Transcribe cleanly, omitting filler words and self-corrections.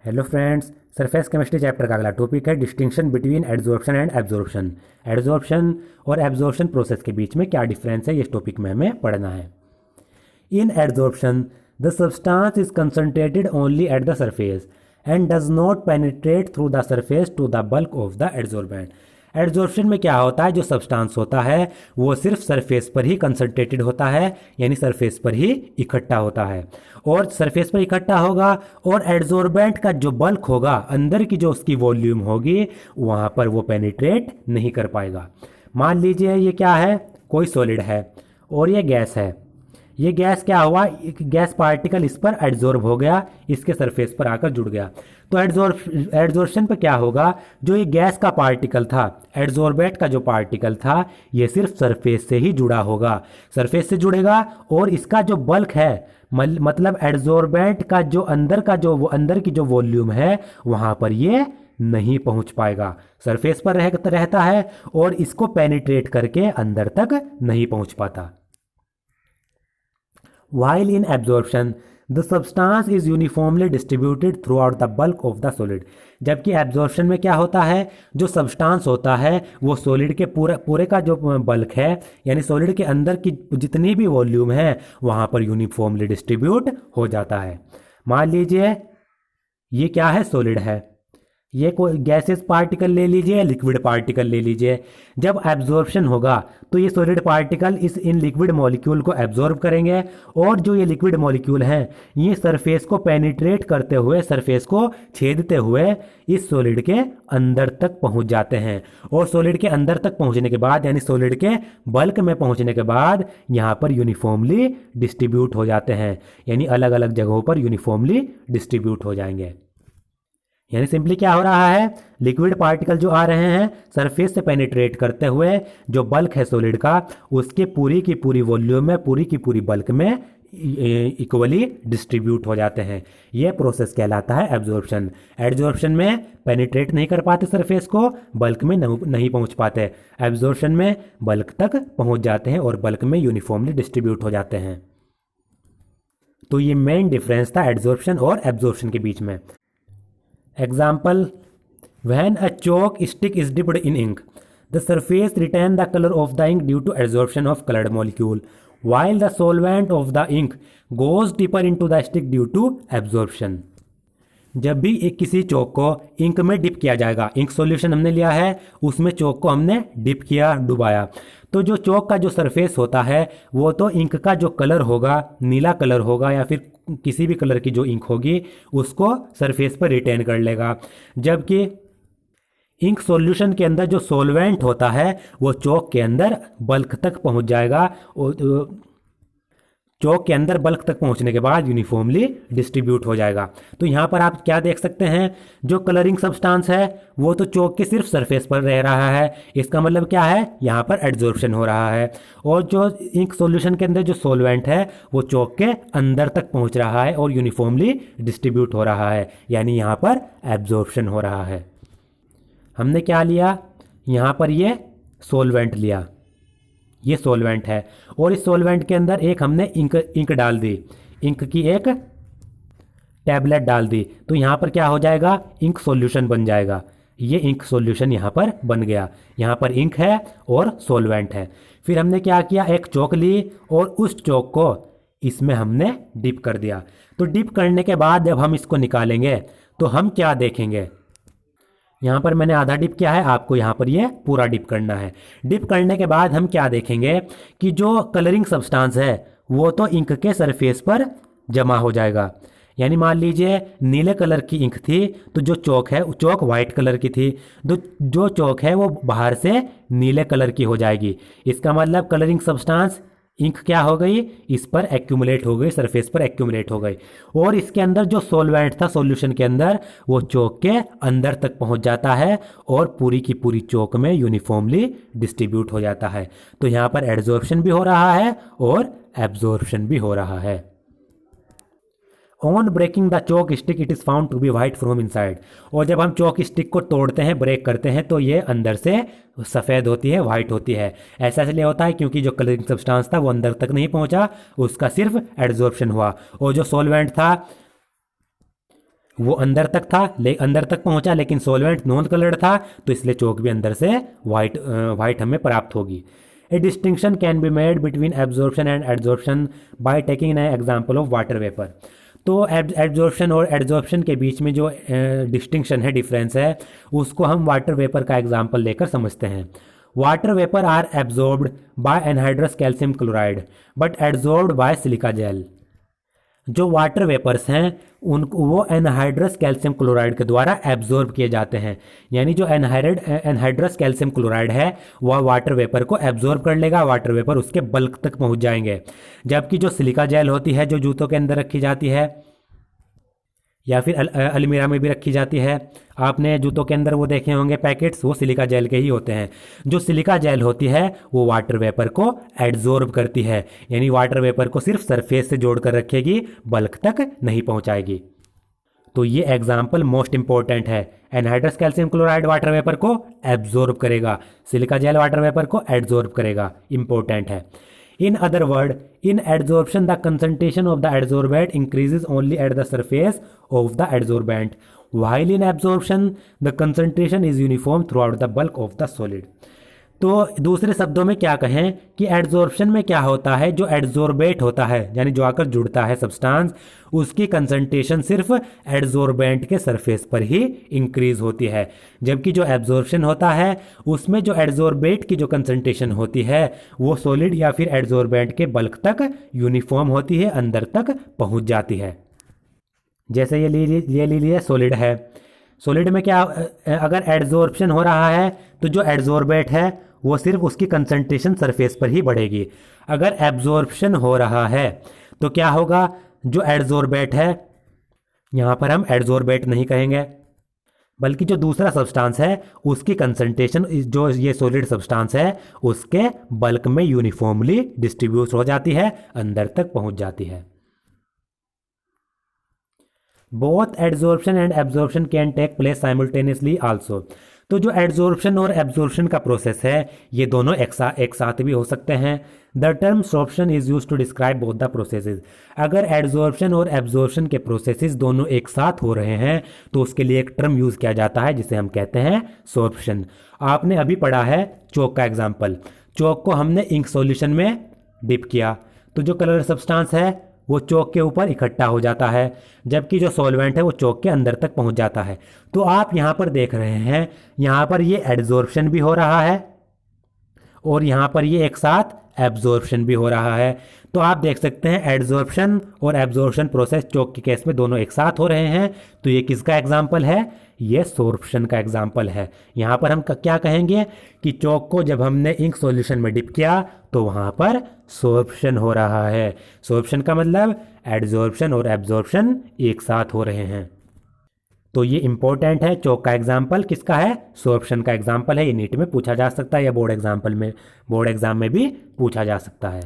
Hello friends, surface chemistry chapter का अगला topic है distinction between adsorption and absorption. Adsorption और एब्जॉर्प्शन प्रोसेस के बीच में क्या डिफरेंस है, इस टॉपिक में हमें पढ़ना है। In adsorption the substance is concentrated only at the surface and does not penetrate through the surface to the bulk of the adsorbent. Adsorption में क्या होता है, जो सब्सटेंस होता है वो सिर्फ सरफेस पर ही कंसंट्रेटेड होता है, यानी सरफेस पर ही इकट्ठा होता है। और सरफेस पर इकट्ठा होगा और एडजॉर्बेंट का जो बल्क होगा, अंदर की जो उसकी वॉल्यूम होगी, वहाँ पर वो पेनिट्रेट नहीं कर पाएगा। मान लीजिए ये क्या है, कोई सॉलिड है और ये गैस है। ये गैस क्या हुआ, एक गैस पार्टिकल इस पर एड्जॉर्ब हो गया, इसके सरफेस पर आकर जुड़ गया। तो एड्जॉर्प्शन पे क्या होगा, जो ये गैस का पार्टिकल था, एड्जॉर्बेंट का जो पार्टिकल था, ये सिर्फ सरफेस से ही जुड़ा होगा, सरफेस से जुड़ेगा। और इसका जो बल्क है, मतलब एड्जॉर्बेंट का जो अंदर की जो वॉल्यूम है, वहां पर ये नहीं पहुंच पाएगा, सरफेस पर रहता है और इसको पेनिट्रेट करके अंदर तक नहीं पहुंच पाता। While in absorption, the substance is uniformly distributed throughout the bulk of the solid। जबकि एब्जॉर्प्शन में क्या होता है, जो सब्सटेंस होता है वो सॉलिड के पूरे का जो बल्क है, यानी सॉलिड के अंदर की जितनी भी वॉल्यूम है वहाँ पर यूनिफॉर्मली डिस्ट्रीब्यूट हो जाता है। मान लीजिए ये क्या है, सॉलिड है, ये कोई गैसेस पार्टिकल ले लीजिए, लिक्विड पार्टिकल ले लीजिए। जब एब्जॉर्प्शन होगा तो ये solid particle in liquid molecule को एब्जॉर्ब करेंगे और जो ये लिक्विड मॉलिक्यूल हैं ये सरफेस को पेनिट्रेट करते हुए, सरफेस को छेदते हुए इस सॉलिड के अंदर तक पहुंच जाते हैं। और सॉलिड के अंदर तक पहुंचने के बाद, यानी सॉलिड के बल्क में पहुंचने के बाद, यहाँ पर यूनिफॉर्मली डिस्ट्रीब्यूट हो जाते हैं, यानी अलग अलग जगहों पर यूनिफॉर्मली डिस्ट्रीब्यूट हो जाएंगे। यानी सिंपली क्या हो रहा है, लिक्विड पार्टिकल जो आ रहे हैं सरफेस से पेनिट्रेट करते हुए, जो बल्क है सॉलिड का, उसके पूरी की पूरी वॉल्यूम में, पूरी की पूरी बल्क में इक्वली डिस्ट्रीब्यूट हो जाते हैं। यह प्रोसेस कहलाता है एब्जॉर्प्शन। एडजॉर्प्शन में पेनिट्रेट नहीं कर पाते सरफेस को, बल्क में नहीं पहुंच पाते। एब्जॉर्प्शन में बल्क तक पहुंच जाते हैं और बल्क में यूनिफॉर्मली डिस्ट्रीब्यूट हो जाते हैं। तो ये मेन डिफरेंस था एडजॉर्प्शन और एब्जॉर्प्शन के बीच में। Example, when a chalk stick is dipped in ink, the surface retains the color of the ink due to adsorption of colored molecule, while the solvent of the ink goes deeper into the stick due to absorption। जब भी एक किसी चौक को ink में dip किया जाएगा, ink solution हमने लिया है, उसमें चौक को हमने डिप किया, डुबाया, तो जो चौक का जो सरफेस होता है वो तो इंक का जो कलर होगा, नीला कलर होगा या फिर किसी भी कलर की जो इंक होगी उसको सरफेस पर रिटेन कर लेगा। जबकि इंक सॉल्यूशन के अंदर जो सॉल्वेंट होता है वो चौक के अंदर बल्क तक पहुंच जाएगा और चौक के अंदर बल्क तक पहुंचने के बाद यूनिफॉर्मली डिस्ट्रीब्यूट हो जाएगा। तो यहाँ पर आप क्या देख सकते हैं, जो कलरिंग सब्सटेंस है वो तो चौक के सिर्फ सरफेस पर रह रहा है, इसका मतलब क्या है, यहाँ पर एड्जॉर्प्शन हो रहा है। और जो इंक सॉल्यूशन के अंदर जो सॉल्वेंट है वो चौक के अंदर तक पहुँच रहा है और यूनिफॉर्मली डिस्ट्रीब्यूट हो रहा है, यानी यहाँ पर एब्जॉर्प्शन हो रहा है। हमने क्या लिया, यहाँ पर ये सॉल्वेंट लिया, ये सॉल्वेंट है और इस सॉल्वेंट के अंदर एक हमने इंक डाल दी, इंक की एक टैबलेट डाल दी, तो यहाँ पर क्या हो जाएगा, इंक सॉल्यूशन बन जाएगा। ये इंक सॉल्यूशन यहाँ पर बन गया, यहाँ पर इंक है और सॉल्वेंट है। फिर हमने क्या किया, एक चौक ली और उस चौक को इसमें हमने डिप कर दिया। तो डिप करने के बाद जब हम इसको निकालेंगे तो हम क्या देखेंगे, यहाँ पर मैंने आधा डिप किया है, आपको यहाँ पर ये पूरा डिप करना है। डिप करने के बाद हम क्या देखेंगे कि जो कलरिंग सब्सटेंस है वो तो इंक के सरफेस पर जमा हो जाएगा। यानी मान लीजिए नीले कलर की इंक थी तो जो चौक है, चौक वाइट कलर की थी, तो जो चौक है वो बाहर से नीले कलर की हो जाएगी। इसका मतलब कलरिंग सब्सटेंस इंक क्या हो गई, इस पर एक्यूमुलेट हो गई, सरफेस पर एक्यूमुलेट हो गई। और इसके अंदर जो सॉल्वेंट था सॉल्यूशन के अंदर, वो चौक के अंदर तक पहुंच जाता है और पूरी की पूरी चौक में यूनिफॉर्मली डिस्ट्रीब्यूट हो जाता है। तो यहाँ पर एड्जॉर्प्शन भी हो रहा है और एब्जॉर्प्शन भी हो रहा है। On breaking the chalk stick it is found to be white from inside. और जब हम चौक स्टिक को तोड़ते हैं, ब्रेक करते हैं, तो ये अंदर से सफ़ेद होती है, वाइट होती है। ऐसा इसलिए होता है क्योंकि जो कलरिंग सब्सटेंस था वो अंदर तक नहीं पहुंचा, उसका सिर्फ एड्जॉर्प्शन हुआ। और जो सॉल्वेंट था वो अंदर तक था, अंदर तक पहुंचा, लेकिन सॉल्वेंट नॉन कलर्ड था, तो इसलिए चौक भी अंदर से वाइट हमें प्राप्त होगी। ए distinction can be made between absorption and adsorption by taking an example of water vapour. तो एब्जॉर्प्शन और एडजॉर्प्शन के बीच में जो डिस्टिंक्शन है, डिफरेंस है, उसको हम वाटर वेपर का एग्जांपल लेकर समझते हैं। Water vapour are absorbed by anhydrous calcium chloride but adsorbed by silica gel. जो वाटर वेपर्स हैं उनको वो एनहाइड्रस कैल्शियम क्लोराइड के द्वारा एब्जॉर्ब किए जाते हैं, यानी जो एनहाइड्रस कैल्शियम क्लोराइड है वह वाटर वेपर को एब्जॉर्ब कर लेगा, वाटर वेपर उसके बल्क तक पहुंच जाएंगे। जबकि जो सिलिका जेल होती है, जो जूतों के अंदर रखी जाती है या फिर अलमीरा में भी रखी जाती है, आपने जूतों के अंदर वो देखे होंगे पैकेट्स, वो सिलिका जेल के ही होते हैं। जो सिलिका जेल होती है वो वाटर वेपर को एड्जॉर्ब करती है, यानी वाटर वेपर को सिर्फ सरफेस से जोड़कर रखेगी, बल्क तक नहीं पहुंचाएगी। तो ये एग्जाम्पल मोस्ट इंपॉर्टेंट है। Anhydrous calcium chloride water vapour को एब्जॉर्ब करेगा, सिलिका जेल वाटर वेपर को एड्जॉर्ब करेगा, इंपॉर्टेंट है। In other word, in adsorption, the concentration of the adsorbate increases only at the surface of the adsorbent, while in absorption, the concentration is uniform throughout the bulk of the solid. तो दूसरे शब्दों में क्या कहें कि adsorption में क्या होता है, जो एड्जॉर्बेट होता है यानी जो आकर जुड़ता है सब्सटेंस, उसकी कंसंट्रेशन सिर्फ एड्जॉर्बेंट के सरफेस पर ही इंक्रीज होती है। जबकि जो एब्जॉर्प्शन होता है उसमें जो एड्जॉर्बेट की जो कंसंट्रेशन होती है वो सॉलिड या फिर एड्जॉर्बेंट के बल्क तक यूनिफॉर्म होती है, अंदर तक पहुंच जाती है। जैसे ये लीजिए सॉलिड है, सॉलिड में क्या, अगर एड्जॉर्प्शन हो रहा है तो जो एड्जॉर्बेट है वो सिर्फ उसकी कंसंट्रेशन सरफेस पर ही बढ़ेगी। अगर एब्जॉर्प्शन हो रहा है तो क्या होगा, जो एड्जॉर्बेट है, यहाँ पर हम एड्जॉर्बेट नहीं कहेंगे बल्कि जो दूसरा सब्सटेंस है उसकी कंसंट्रेशन, जो ये सॉलिड सब्सटेंस है उसके बल्क में यूनिफॉर्मली डिस्ट्रीब्यूट हो जाती है, अंदर तक पहुँच जाती है। Both adsorption and absorption can take place simultaneously also. तो जो एड्जॉर्प्शन और एब्जॉर्प्शन का प्रोसेस है ये दोनों एक साथ भी हो सकते हैं। The term sorption is use to describe both the processes. अगर एड्जॉर्प्शन और एब्जॉर्प्शन के प्रोसेसेस दोनों एक साथ हो रहे हैं तो उसके लिए एक टर्म यूज किया जाता है जिसे हम कहते हैं सोर्प्शन। आपने अभी पढ़ा है चौक का एग्जाम्पल, चौक को हमने इंक सॉल्यूशन में डिप किया तो जो कलर सब्सटेंस है वो चौक के ऊपर इकट्ठा हो जाता है, जबकि जो सॉल्वेंट है वो चौक के अंदर तक पहुंच जाता है। तो आप यहाँ पर देख रहे हैं, यहाँ पर ये एड्जॉर्प्शन भी हो रहा है और यहाँ पर ये एक साथ एब्जॉर्प्शन भी हो रहा है। तो आप देख सकते हैं एड्जॉर्प्शन और एब्जॉर्प्शन प्रोसेस चौक के केस में दोनों एक साथ हो रहे हैं। तो ये किसका एग्जाम्पल है, ये सोर्प्शन का एग्जाम्पल है। यहाँ पर हम क्या कहेंगे कि चौक को जब हमने इंक सॉल्यूशन में डिप किया तो वहाँ पर सोर्प्शन हो रहा है। सोर्प्शन का मतलब एड्जॉर्प्शन और एब्जॉर्प्शन एक साथ हो रहे हैं। तो ये इंपॉर्टेंट है, चौक का एग्जाम्पल किसका है, सोर्प्शन का एग्जाम्पल है। ये नीट में पूछा जा सकता है या बोर्ड एग्जाम में भी पूछा जा सकता है।